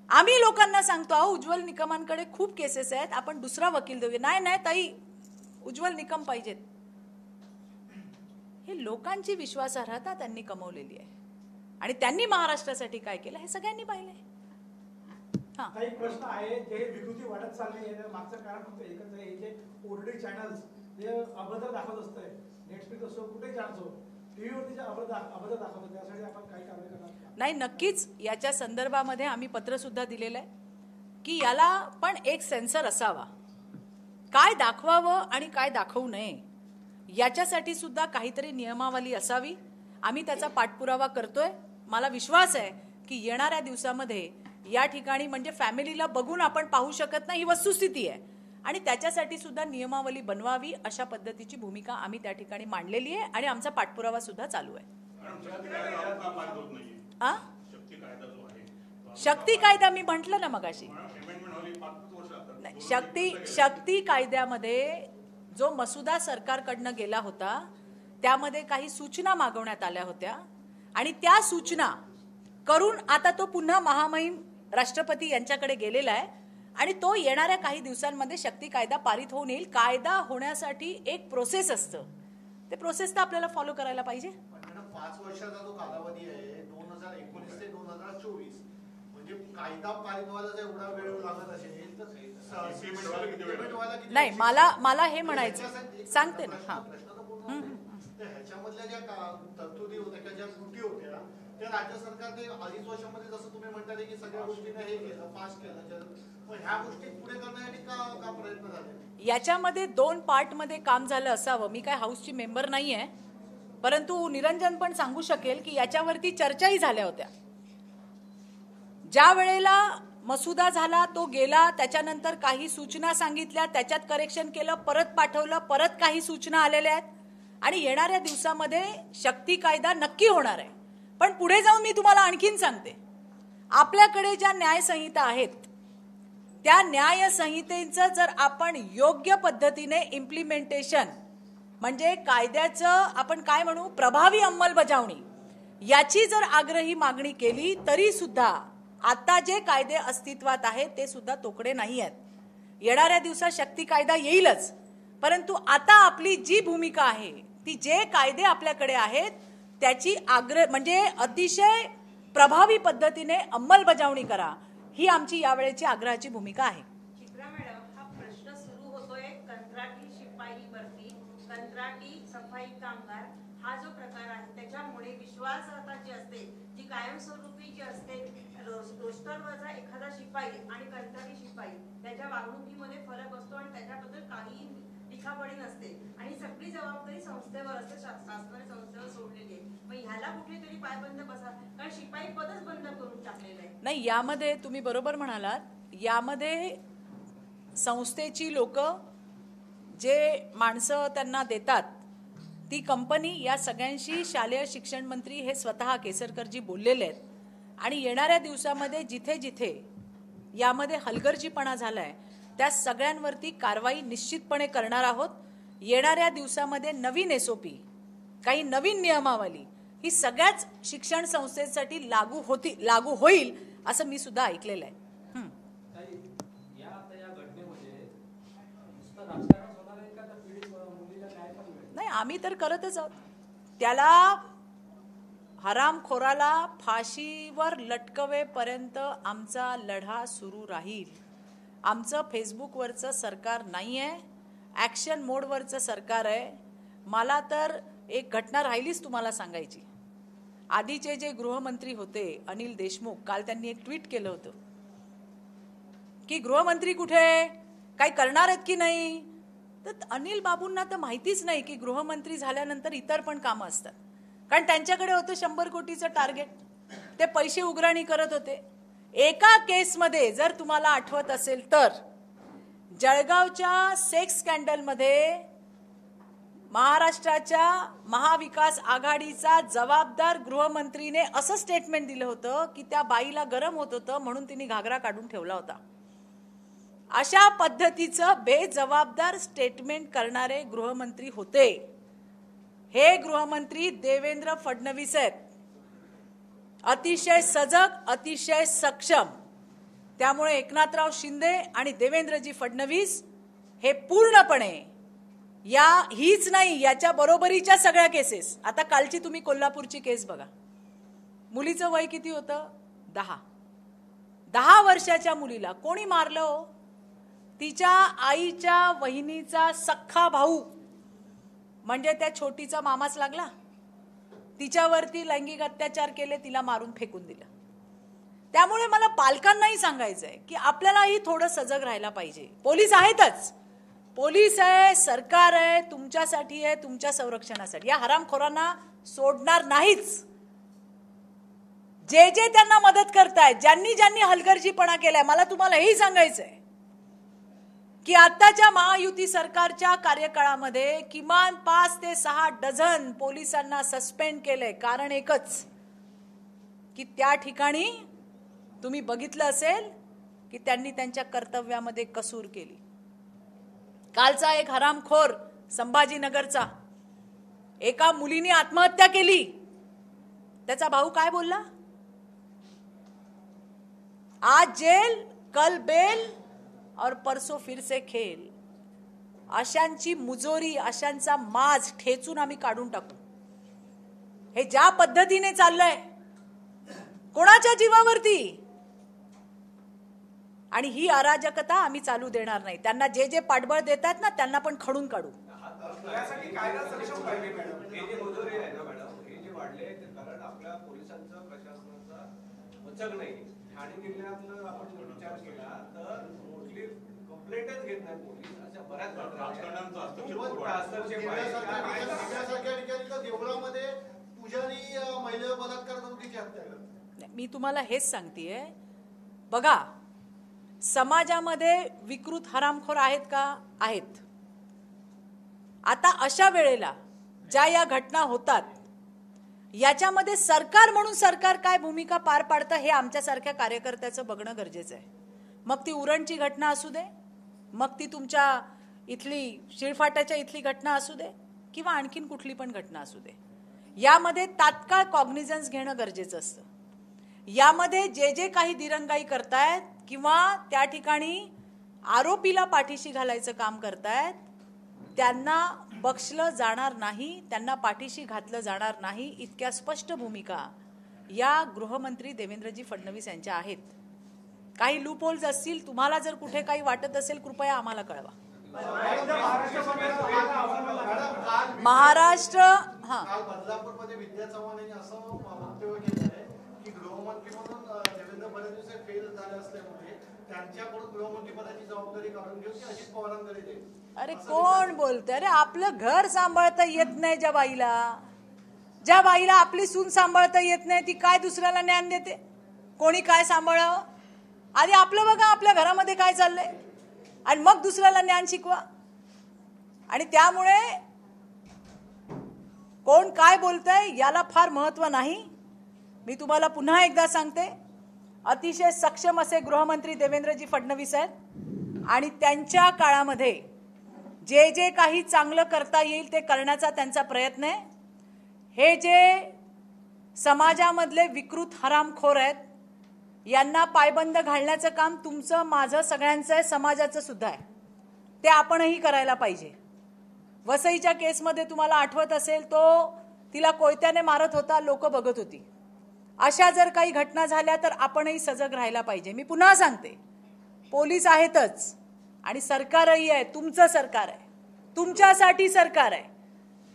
आम्ही लोकांना सांगतो अहो उज्ज्वल निकमांकडे खूप केसेस आहेत, आपण दुसरा वकील देऊया. नाही नाही ताई, उज्ज्वल निकम पाहिजेत. हे लोकांची विश्वासार्हता त्यांनी कमवलेली आहे आणि त्यांनी महाराष्ट्रासाठी काय केलं हे सगळ्यांनी पाहिलंय. हा, काही प्रश्न आहे जे विकृती वाढत चालली आहे. मागचं कारण फक्त एकच आहे, जे ओटीटी चॅनल्स जे अभद्र दाखवत असतंय, नेटफ्लिक्स असो कुठे असो, टीव्हीवरती जे अभद्र दाखवतात त्यासाठी आपण काही कारवाई करणार नाही. नक्कीच याच्या संदर्भामध्ये आम्ही पत्र सुद्धा दिलेलं आहे की याला पण एक सेन्सर असावा. काय दाखवावं आणि काय दाखवू नये याच्यासाठी सुद्धा काहीतरी नियमावली असावी. आम्ही त्याचा पाठपुरावा करतोय. मला विश्वास आहे की येणाऱ्या दिवसामध्ये या ठिकाणी म्हणजे फॅमिलीला बघून आपण पाहू शकत नाही ही वस्तुस्थिती आहे आणि त्याच्यासाठी सुद्धा नियमावली बनवावी अशा पद्धतीची भूमिका आम्ही त्या ठिकाणी मांडलेली आहे आणि आमचा पाठपुरावा सुद्धा चालू आहे. शक्ती कायदा मी म्हटलं ना मगाशी, शक्ती कायद्यामध्ये जो मसुदा सरकारकडनं गेला होता त्यामध्ये काही सूचना मागवण्यात आल्या होत्या आणि त्या सूचना करून आता तो पुन्हा महामहिम राष्ट्रपती यांच्याकडे गेलेला आहे आणि तो येणाऱ्या काही दिवसांमध्ये शक्ती कायदा पारित होऊन येईल. कायदा होण्यासाठी एक प्रोसेस असतं, ते प्रोसेस तर आपल्याला फॉलो करायला पाहिजे. पण मॅडम 5 वर्षाचा जो कालावधी आहे 2019 ते 2024, म्हणजे कायदा पारित व्हायला जर एवढा वेळ लागत असेल तर पेमेंट व्हायला किती नाही, मला हे म्हणायचं, सांगते ना. हा, तर ह्याच्यामधल्या ज्या तरतुदी होत्या किंवा ज्या त्रुटी होत्या त्या राज्य सरकारने अडीच वर्षामध्ये जसं तुम्ही म्हणताय की सगळ्या गोष्टींना हे केलं, पास केलं, मग ह्या गोष्टी पुढे करण्यासाठी का प्रयत्न झाले? याच्यामध्ये 2 पार्टमध्ये काम झालं असावं. मी काय हाऊसची मेंबर नाही आहे, परंतु निरंजन पण सांगू शकेल की याच्यावरती चर्चाही झाल्या होत्या. ज्या वेळेला मसुदा झाला तो गेला, त्याच्यानंतर काही सूचना सांगितल्या, त्याच्यात करेक्शन केलं, परत पाठवलं, परत काही सूचना आलेल्या आहेत आणि येणाऱ्या दिवसामध्ये शक्ती कायदा नक्की होणार आहे. पण पुढे जाऊन मी तुम्हाला आणखीन सांगते, आपल्याकडे ज्या न्यायसंहिता आहेत त्या न्यायसंहितेचं जर आपण योग्य पद्धतीने इम्प्लिमेंटेशन म्हणजे कायद्याचं आपण काय म्हणू प्रभावी अंमलबजावणी याची जर आग्रही मागणी केली तरी सुद्धा आता जे कायदे अस्तित्वात आहेत ते सुद्धा तोकडे नाही आहेत. येणाऱ्या दिवसात शक्ती कायदा येईलच, परंतु आता आपली जी भूमिका आहे ती जे कायदे आपल्याकडे आहेत त्याची म्हणजे अतिशय प्रभावी पद्धतीने अंमलबजावणी करा, ही आमची यावेळेची आग्रहाची भूमिका आहे. चित्रा मॅडम, हा प्रश्न सुरू होतोय कंत्राटी शिपाई भरती, कंत्राटी सफाई कामगार हा जो प्रकार आहे त्याच्यामुळे विश्वासार्हता जी असते, जी कायमस्वरूपी जी असते, रोस्टरवरचा एखादा शिपाई आणि कंत्राटी शिपाई त्याच्या वागणुकीमध्ये फरक असतो आणि त्याच्याबद्दल काही लिखापडी नसते आणि सगळी जबाबदारी संस्थेवर असते, शासनाने संस्थेवर सोडलेली आहे. मग ह्याला कुठेतरी पायबंद बसा, कारण शिपाई पदच बंद करून टाकलेलं आहे. नाही, यामध्ये तुम्ही बरोबर म्हणालात, यामध्ये संस्थेची लोक जे माणसं त्यांना देतात ती कंपनी, या सगळ्यांशी शालेय शिक्षण मंत्री हे स्वतः केसरकरजी बोललेले आहेत आणि येणाऱ्या दिवसामध्ये जिथे जिथे यामध्ये हलगर्जीपणा झालाय त्या सगळ्यांवरती कारवाई निश्चितपणे करणार आहोत. येणाऱ्या दिवसामध्ये नवीन SOP, काही नवीन नियमावली ही सगळ्याच शिक्षण संस्थेसाठी लागू होईल असं मी सुद्धा ऐकलेलं आहे. नाही, आम्ही तर करतच आहोत. त्याला हरामखोराला फाशीवर लटकवेपर्यंत आमचा लढा सुरू राहील. आमचं फेसबुकवरचं सरकार नाही आहे, ॲक्शन मोडवरचं सरकार आहे. मला तर एक घटना राहिलीच तुम्हाला सांगायची. आधीचे जे गृहमंत्री होते अनिल देशमुख, काल त्यांनी एक ट्विट केलं होतं की गृहमंत्री कुठे, काही करणार आहेत की नाही. तर अनिल बाबूंना तर माहितीच नाही की गृहमंत्री झाल्यानंतर इतर पण कामं असतात, कारण त्यांच्याकडे होतं 100 कोटीचं टार्गेट, ते पैसे उघराणी करत होते. एका केसमध्ये जर तुम्हाला आठवत असेल तर जळगावच्या सेक्स स्कॅन्डलमध्ये महाराष्ट्राच्या महाविकास आघाडीचा जबाबदार गृहमंत्रीने असं स्टेटमेंट दिलं होतं की त्या बाईला गरम होत होतं म्हणून तिने घागरा काढून ठेवला होता. अशा पद्धतीचं बेजबाबदार स्टेटमेंट करणारे गृहमंत्री होते. हे गृहमंत्री देवेंद्र फडणवीस आहेत, अतिशय सजग, अतिशय सक्षम. त्यामुळे एकनाथराव शिंदे आणि देवेंद्रजी फडणवीस हे पूर्णपणे हीच नाही, याच्या बरोबरीच्या सगळ्या केसेस. आता कालची तुम्ही कोल्हापूरची केस बघा, मुलीचं वय किती होतं? 10 वर्षाच्या मुलीला कोणी मारलं हो? तिच्या आईच्या वहिनीचा सख्खा भाऊ, म्हणजे त्या छोटीचा मामाच लागला. तिच्यावरती लैंगिक अत्याचार केले, तिला मारून फेकून दिलं. त्यामुळे मला पालकांनाही सांगायचंय की आपल्यालाही थोडं सजग राहायला पाहिजे. पोलीस आहेतच, पोलीस आहे, सरकार आहे, तुमच्यासाठी आहे, तुमच्या संरक्षणासाठी. या हरामखोरांना सोडणार नाहीच. जे त्यांना मदत करतायत, ज्यांनी हलगर्जीपणा केलाय, मला तुम्हाला हेही सांगायचंय की आताच्या महायुती सरकारच्या कार्यकाळामध्ये किमान 5 ते 6 डझन पोलिसांना सस्पेंड केलंय. कारण एकच की त्या ठिकाणी तुम्ही बघितलं असेल की त्यांनी त्यांच्या कर्तव्यामध्ये कसूर केली. कालचा एक हरामखोर संभाजीनगरचा, एका मुलीने आत्महत्या केली, त्याचा भाऊ काय बोलला? आज जेल, कल बेल और परसों फिर से खेल, अशांची मुजोरी, अशांचा माज ठेचून आम्ही काढून टाकू. हे ज्या पद्धतीने चाललंय, कोणाच्या जीवावरती, आणि ही अराजकता आम्ही चालू देणार नाही. त्यांना जे जे पाठबळ देतात ना, त्यांना पण खडून काढू. यासाठी कायदा सक्षम पाहिजे मॅडम. हे जे मजुरी आहे ना मॅडम, हे जे वाढले ते कारण आपल्या पोलिसांचा प्रशासनाचा वचक नाही. ठाणे जिल्ह्यातलं आपण जर विचार केला तर मोस्टली कंप्लेंटच घेत नाही पोलीस, अशा बऱ्याच राजकारण्यांचा देवळामध्ये पुजारी महिला बलात्कार करून तिची हत्या करतात. मी तुम्हाला हेच सांगतेय, बघा, समाजामध्ये विकृत हरामखोर आहेत का? आहेत. आता अशा वेळेला ज्या या घटना होतात, याच्यामध्ये सरकार म्हणून सरकार काय भूमिका पार पाडतं हे आमच्यासारख्या कार्यकर्त्याचं बघणं गरजेचं आहे. मग ती उरणची घटना असू दे, मग ती तुमच्या इथली शिळफाट्याच्या इथली घटना असू दे, किंवा आणखीन कुठली पण घटना असू दे, यामध्ये तात्काळ कॉग्निझन्स घेणं गरजेचं असतं. यामध्ये जे जे काही दिरंगाई करतायत किंवा त्या ठिकाणी आरोपीला पाठीशी घालायचं काम करतायत, त्यांना बक्षलं जाणार नाही, त्यांना पाठीशी घातलं जाणार नाही, इतक्या स्पष्ट भूमिका या गृहमंत्री देवेंद्रजी फडणवीस यांच्या आहेत. काही लूप होल्स असतील, तुम्हाला जर कुठे काही वाटत असेल, कृपया आम्हाला कळवा. महाराष्ट्र काल बदलापूरमध्ये विद्या चव्हाण यांनी असं वक्तव्य केलं आहे की गृहमंत्री म्हणून देवेंद्र फडणवीस फेल झाले असल्यामुळे त्यांच्याकडून गृहमंत्री पदाची जबाबदारी काढून घेऊन ती अजित पवारांकडे देईल. अरे कोण बोलतंय? अरे आपलं घर सांभाळता येत नाही ज्या बाईला आपली सून सांभाळता येत नाही, ती काय दुसऱ्याला ज्ञान देते? कोणी काय सांभाळावं? आधी आपलं बघा, आपल्या घरामध्ये काय चाललंय, आणि मग दुसऱ्याला ज्ञान शिकवा. आणि त्यामुळे कोण काय बोलतंय याला फार महत्व नाही. मी तुम्हाला पुन्हा एकदा सांगते, अतिशय सक्षम असे गृहमंत्री देवेंद्रजी फडणवीस आहेत, आणि त्यांच्या काळामध्ये जे जे काही चांगलं करता येईल ते करण्याचा त्यांचा प्रयत्न आहे. हे जे समाजामधले विकृत हरामखोर आहेत, यांना पायबंद घालण्याचं काम तुमचं, माझं, सगळ्यांचं आहे, समाजाचं सुद्धा आहे. ते आपणही करायला पाहिजे. वसईच्या केसमध्ये तुम्हाला आठवत असेल, तो तिला कोयत्याने मारत होता, लोक बघत होती. अशा जर काही घटना झाल्या तर आपणही सजग राहायला पाहिजे. मी पुन्हा सांगते, पोलीस आहेतच आणि सरकारही आहे, तुमचं सरकार आहे, तुमच्यासाठी सरकार आहे,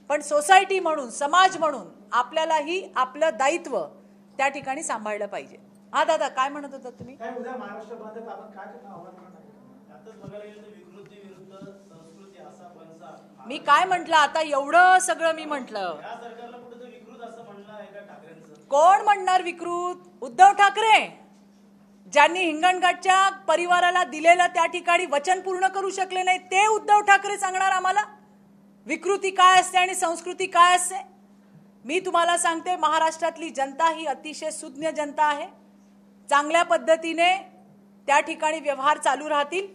पण सोसायटी म्हणून, समाज म्हणून आपल्यालाही आपलं दायित्व त्या ठिकाणी सांभाळलं पाहिजे. हा दादा, काय म्हणत होता तुम्ही? काय उद्या महाराष्ट्र बंद आपण काय करणं आव्हान करणार? आताच बघायला गेलं तर विकृती विरुद्ध संस्कृती असा बनसा. मी काय म्हटलं आता? एवढं सगळं मी म्हटलं. या सरकारला कुठे विकृत असं म्हणलं आहे का ठाकरेंचं? कोण म्हणणार विकृत? उद्धव ठाकरे, ज्यांनी हिंगणघाटच्या परिवाराला दिलेलं त्या ठिकाणी वचन पूर्ण करू शकले नाही, ते उद्धव ठाकरे सांगणार आम्हाला विकृती काय असते आणि संस्कृती काय असते? मी तुम्हाला सांगते, महाराष्ट्रातली जनता ही अतिशय सुज्ञ जनता आहे. चांगल्या पद्धतीने त्या ठिकाणी व्यवहार चालू राहतील.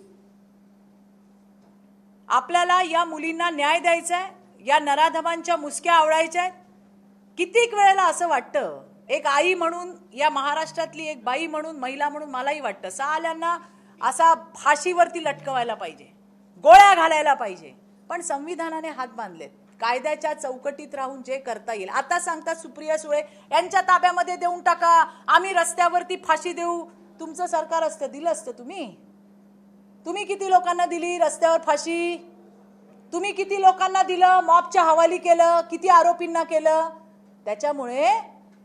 आपल्याला या मुलींना न्याय द्यायचा आहे, या नराधमांच्या मुसक्या आवळायच्या आहेत. कित्येक वेळेला असं वाटतं, एक आई म्हणून, या महाराष्ट्रातली एक बाई म्हणून, महिला म्हणून मलाही वाटतं, साल्यांना असा फाशीवरती लटकवायला पाहिजे, गोळ्या घालायला पाहिजे. पण संविधानाने हात बांधलेत, कायद्याच्या चौकटीत राहून जे करता येईल. आता सांगतात सुप्रिया सुळे यांच्या ताब्यामध्ये देऊन टाका, आम्ही रस्त्यावरती फाशी देऊ. तुमचं सरकार असतं, दिलं असतं. तुम्ही किती लोकांना दिली रस्त्यावर फाशी? तुम्ही किती लोकांना दिलं, मॉबच्या हवाली केलं, किती आरोपींना केलं? त्याच्यामुळे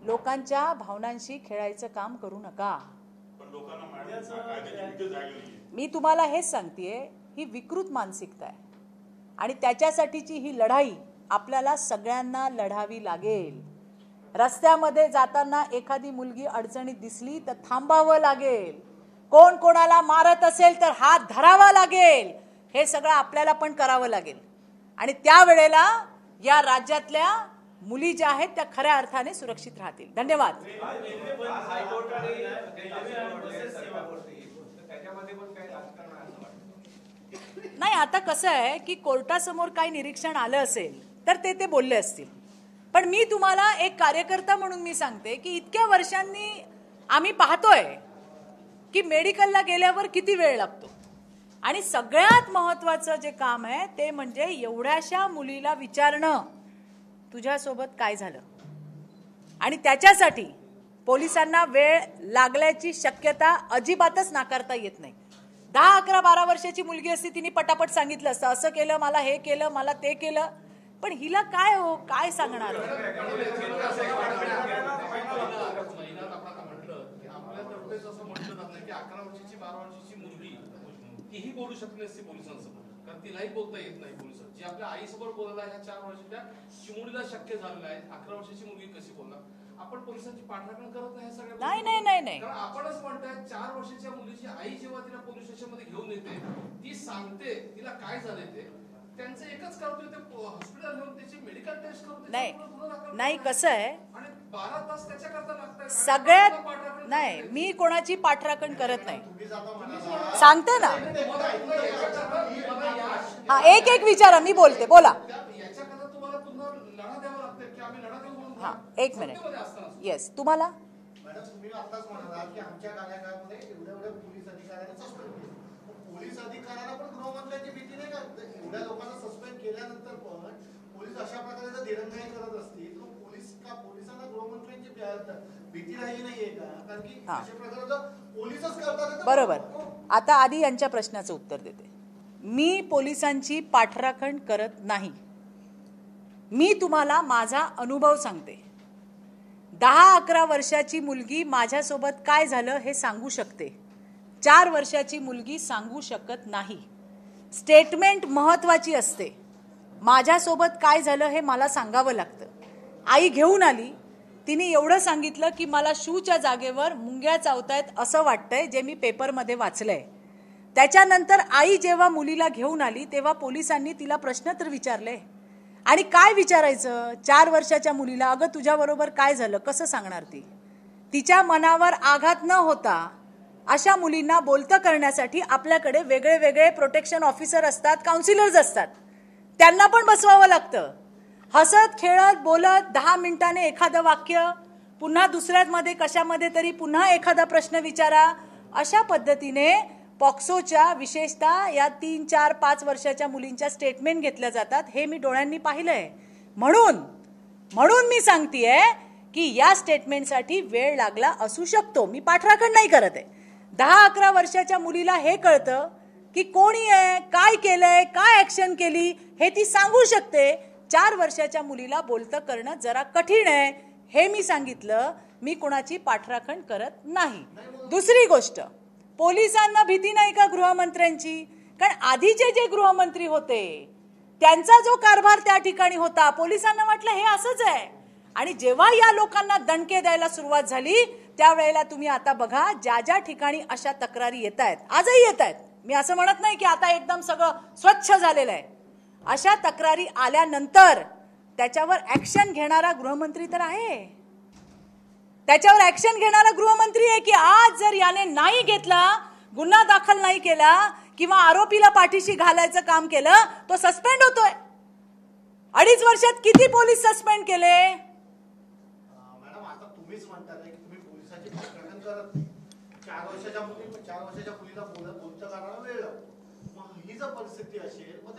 लोकांच्या भावनांशी खेळायचं काम करू नका. मी तुम्हाला हेच सांगतेय, ही विकृत मानसिकता आहे आणि त्याच्यासाठीची ही लढाई आपल्याला सगळ्यांना लढावी लागेल. रस्त्यामध्ये जाताना एखादी मुलगी अडचणीत दिसली तर थांबावं लागेल. कोण कोणाला मारत असेल तर हात धरावा लागेल. हे सगळं आपल्याला पण करावं लागेल. आणि त्यावेळेला या राज्यातल्या मुली ज्या आहेत त्या खऱ्या अर्थाने सुरक्षित राहतील. धन्यवाद. नाही, आता कसं आहे की कोर्टासमोर काही निरीक्षण आलं असेल तर ते बोलले असतील. पण मी तुम्हाला एक कार्यकर्ता म्हणून मी सांगते की इतक्या वर्षांनी आम्ही पाहतोय की मेडिकलला गेल्यावर किती वेळ लागतो. आणि सगळ्यात महत्त्वाचं जे काम आहे ते म्हणजे एवढ्याशा मुलीला विचारणं तुझ्यासोबत काय झालं. आणि त्याच्यासाठी पोलिसांना वेळ लागल्याची शक्यता अजिबातच नाकारता येत नाही. 10, 11, 12 वर्षाची मुलगी असती तिने पटापट सांगितलं असतं, असं केलं, मला हे केलं, मला ते केलं. पण हिला काय हो, काय सांगणार. तीही बोलू शकली असते पोलिसांसमोर, कारण तिलाही बोलता येत नाही पोलिसांना. जी आपल्या आईसमोर बोलायला ह्या 4 वर्षाच्या चिमुडीला शक्य झालेलं आहे, 11 वर्षाची मुलगी कशी बोलणार. आपण पोलिसांची पाठराखण करत नाही सगळ्या. नाही. कारण आपणच म्हणताय 4 वर्षाच्या मुलीची आई जेव्हा तिला पोलीस स्टेशन मध्ये घेऊन येते, ती सांगते तिला काय झाले ते. त्यांचं एकच करतोय ते हॉस्पिटल घेऊन त्याची मेडिकल टेस्ट करून नाही कसं आहे, आणि 12 तास त्याच्याकरता लागतात. सगळ्यात नाही, मी कोणाची पाठराखण करत नाही, सांगते ना. हा, एक विचारा, मी बोलते, बोला. याच्याकरता तुम्हाला पुन्हा लढा द्यावा लागतोय की आम्ही लढा देऊ. हा, 1 मिनिट. येस, तुम्हाला. मॅडम, तुम्ही आताच म्हणालात की आमच्या कार्यकाळामध्ये एवढ्या पोलीस अधिकाऱ्यांना सस्पेंड केलं. पोलीस अधिकाऱ्यांना पण गृहमंत्र्यांची भीती नाही का? एवढ्या लोकांना सस्पेंड केल्यानंतर पण पोलीस अशा प्रकारे दिरंगाई करत असतील, पोलिसांना गृहमंत्र्यांची भीती राहिली नाहीये का? कारण की अशा प्रकारे पोलीसच करतात. बरोबर. आता आधी यांच्या प्रश्नाचं उत्तर देते. मी पोलिसांची पाठराखण करत नाही. मी तुम्हाला माझा अनुभव सांगते. 10, 11 वर्षाची मुलगी माझ्यासोबत काय झालं हे सांगू शकते. 4 वर्षाची मुलगी सांगू शकत नाही. स्टेटमेंट महत्वाची असते. माझ्यासोबत काय झालं हे मला सांगावं लागतं. आई घेऊन आली, तिने एवढं सांगितलं की मला शूच्या जागेवर मुंग्या चावतायत असं वाटतंय, जे मी पेपरमध्ये वाचलंय. त्याच्यानंतर आई जेव्हा मुलीला घेऊन आली तेव्हा पोलिसांनी तिला प्रश्न तर विचारले. आणि काय विचारायचं 4 वर्षाच्या मुलीला? अगं तुझ्याबरोबर काय झालं, कसं सांगणार ती? तिच्या मनावर आघात न होता अशा मुलींना बोलतं करण्यासाठी आपल्याकडे वेगळे वेगळे प्रोटेक्शन ऑफिसर असतात, काउन्सिलर्स असतात. त्यांना पण बसवावं लागतं. हसत खेळत बोलत 10 मिनिटाने एखादं वाक्य, पुन्हा दुसऱ्यामध्ये कशामध्ये तरी पुन्हा एखादा प्रश्न विचारा. अशा पद्धतीने पॉक्सोच्या विशेषतः या 3, 4, 5 वर्षाच्या मुलींच्या स्टेटमेंट घेतल्या जातात. हे मी डोळ्यांनी पाहिलंय. म्हणून मी सांगतेय की या स्टेटमेंटसाठी वेळ लागला असू शकतो. मी पाठराखण नाही करत आहे. 10, 11 वर्षाच्या मुलीला हे कळतं की कोणी आहे, काय केलंय, काय ऍक्शन केली हे ती सांगू शकते. 4 वर्षाच्या मुलीला बोलतं करणं जरा कठीण आहे, हे मी सांगितलं. मी कोणाची पाठराखण करत नाही. दुसरी गोष्ट, पोलिसांना भीती नाही का गृहमंत्र्यांची? कारण आधीचे जे गृहमंत्री होते त्यांचा जो कारभार त्या ठिकाणी होता, पोलिसांना वाटलं हे असंच आहे. आणि जेव्हा या लोकांना दणके द्यायला सुरुवात झाली त्यावेळेला तुम्ही आता बघा, ज्या ठिकाणी अशा तक्रारी येत आहेत, आजही येत आहेत. मी असं म्हणत नाही की आता एकदम सगळं स्वच्छ झालेलं आहे. अशा तक्रारी आल्यानंतर त्याच्यावर ऍक्शन घेणारा गृहमंत्री तर आहे. त्याच्यावर ऍक्शन घेणारा गृहमंत्री आहे की आज जर याने नाही घेतला, गुन्हा दाखल नाही केला किंवा आरोपीला पाठीशी घालायचं काम केलं, तो सस्पेंड होतोय. 2.5 वर्षात किती पोलीस सस्पेंड केले? मॅडम, आता तुम्हीच म्हणता की तुम्ही पोलिसांची पाठराखण करत नाही. 4 वर्षाच्या मुलीला बोलतं करायला वेळ लागतो. मग ही जर परिस्थिती असेल, मग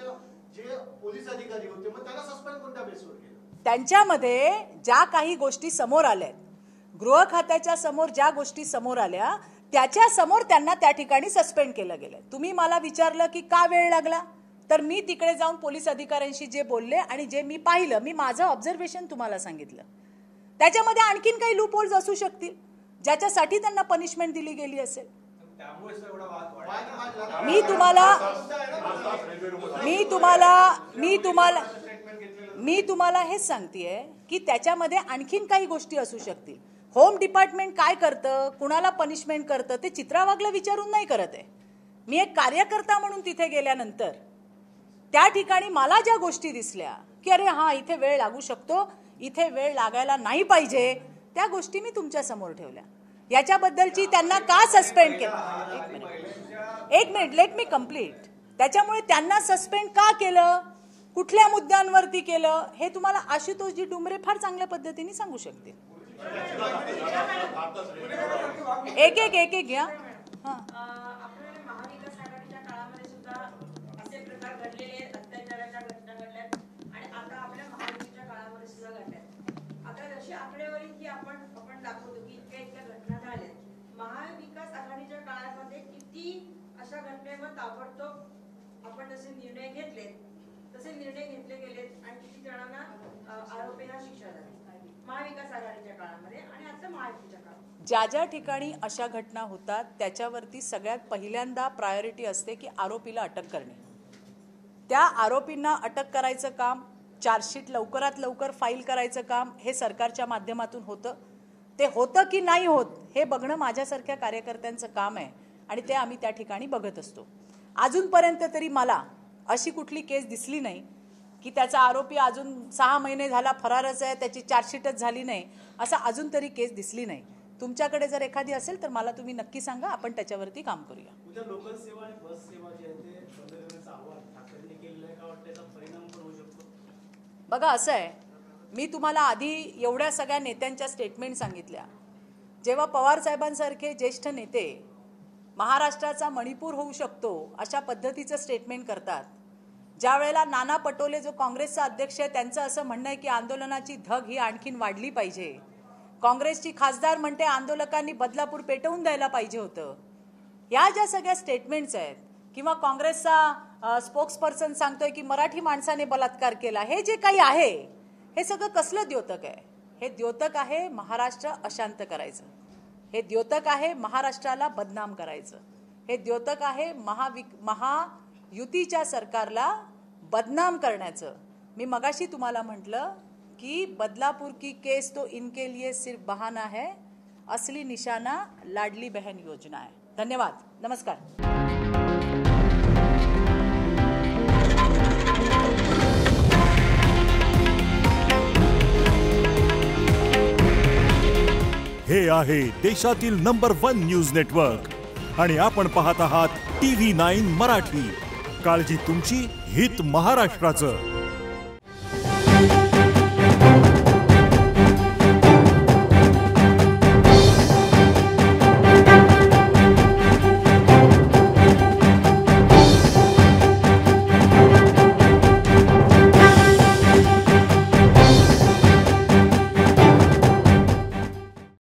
जे पोलीस अधिकारी होते मग त्यांना सस्पेंड कोणत्या बेसवर केलं? त्यांच्यामध्ये ज्या काही गोष्टी समोर आल्या, गृह खात्याच्या समोर ज्या गोष्टी समोर आल्या त्याच्या समोर त्यांना त्या ठिकाणी सस्पेंड केलं गेलं. तुम्ही मला विचारलं की का वेळ लागला, तर मी तिकडे जाऊन पोलीस अधिकाऱ्यांशी जे बोलले आणि जे मी पाहिलं, मी माझं ऑब्झर्वेशन तुम्हाला सांगितलं. त्याच्यामध्ये आणखीन काही लूप होल्स असू शकतील ज्याच्यासाठी त्यांना पनिशमेंट दिली गेली असेल. मी तुम्हाला हेच सांगतेय की त्याच्यामध्ये आणखीन काही गोष्टी असू शकतील. होम डिपार्टमेंट काय करतं, कुणाला पनिशमेंट करतं, ते चित्रा वाघला विचारून नाही करत आहे. मी एक कार्यकर्ता म्हणून तिथे गेल्यानंतर त्या ठिकाणी मला ज्या गोष्टी दिसल्या की अरे हा, इथे वेळ लागू शकतो, इथे वेळ लागायला नाही पाहिजे, त्या गोष्टी मी तुमच्या समोर ठेवल्या. याच्याबद्दलची त्यांना का सस्पेंड केलं, एक मिनिट लेट मी कंप्लीट. त्याच्यामुळे त्यांना सस्पेंड का केलं, कुठल्या मुद्द्यांवरती केलं, हे तुम्हाला आशुतोषजी डुमरे फार चांगल्या पद्धतीने सांगू शकतील. एक घ्या. आपल्याला महाविकास आघाडीच्या काळामध्ये सुद्धा असे प्रकार घडलेले आहेत, अत्याचाराच्या घटना घडल्यात आणि आता आपल्या महायुतीच्या काळामध्ये सुद्धा घडल्यात. आता जशी आकडेवारी की आपण दाखवतो की इतक्या घटना झाल्यात, महाविकास आघाडीच्या काळामध्ये किती अशा घटनेवर ताबडतोब आपण जसे निर्णय घेतलेत तसे निर्णय घेतले गेलेत आणि किती जणांना आरोपींना शिक्षा झाली महाविकास आघाडीच्या काळामध्ये आणि आता महायुतीच्या काळात. ज्या ज्या ठिकाणी अशा घटना होतात त्याच्यावरती सगळ्यात पहिल्यांदा प्रायोरिटी असते की आरोपीला अटक करणे. त्या आरोपींना अटक करायचं काम, चार्जशीट लवकरात लवकर फाईल करायचं काम हे सरकारच्या माध्यमातून होतं. ते होतं की नाही होत हे बघणं माझ्यासारख्या कार्यकर्त्यांचं काम आहे आणि ते आम्ही त्या ठिकाणी बघत असतो. अजूनपर्यंत तरी मला अशी कुठली केस दिसली नाही की त्याचा आरोपी अजून 6 महिने झाला फरारच आहे, त्याची चार्जशीटच झाली नाही, असं अजून तरी केस दिसली नाही. तुमच्याकडे जर एखादी असेल तर मला तुम्ही नक्की सांगा, आपण त्याच्यावरती काम करूया. उद्या लोकल सेवा आणि बस सेवा जी आहे ते बंद करण्याचं आवाहन ठाकरेंनी केलेलं आहे का? वाटतं त्याचा परिणाम पण होऊ शकतो? बघा असं आहे, मी तुम्हाला आधी एवढ्या सगळ्या नेत्यांच्या स्टेटमेंट सांगितल्या. जेव्हा पवार साहेबांसारखे ज्येष्ठ नेते महाराष्ट्राचा मणिपूर होऊ शकतो अशा पद्धतीचं स्टेटमेंट करतात, ज्या वेळेला नाना पटोले जो काँग्रेसचा अध्यक्ष आहे त्यांचं असं म्हणणं आहे की आंदोलनाची धग ही आणखीन वाढली पाहिजे, काँग्रेसची खासदार म्हणते आंदोलकांनी बदलापूर पेटवून द्यायला पाहिजे होतं, या ज्या सगळ्या स्टेटमेंट्स आहेत, किंवा काँग्रेसचा स्पोक्सपर्सन सांगतोय की मराठी माणसाने बलात्कार केला, हे जे काही आहे हे सगळं कसलं द्योतक आहे? हे द्योतक आहे महाराष्ट्र अशांत करायचं, हे द्योतक आहे महाराष्ट्राला बदनाम करायचं, हे द्योतक आहे महायुतीच्या सरकारला बदनाम करण्याचं. मी मगाशी तुम्हाला म्हटलं कि बदलापुर की केस तो इनके लिए सिर्फ बहाना है, असली निशाना लाडली बहन योजना है. धन्यवाद, नमस्कार. हे आहे देशातील नंबर 1 न्यूज नेटवर्क आणि आपण पाहत आहात TV9 मराठी. काळजी तुमची, हित महाराष्ट्राचं.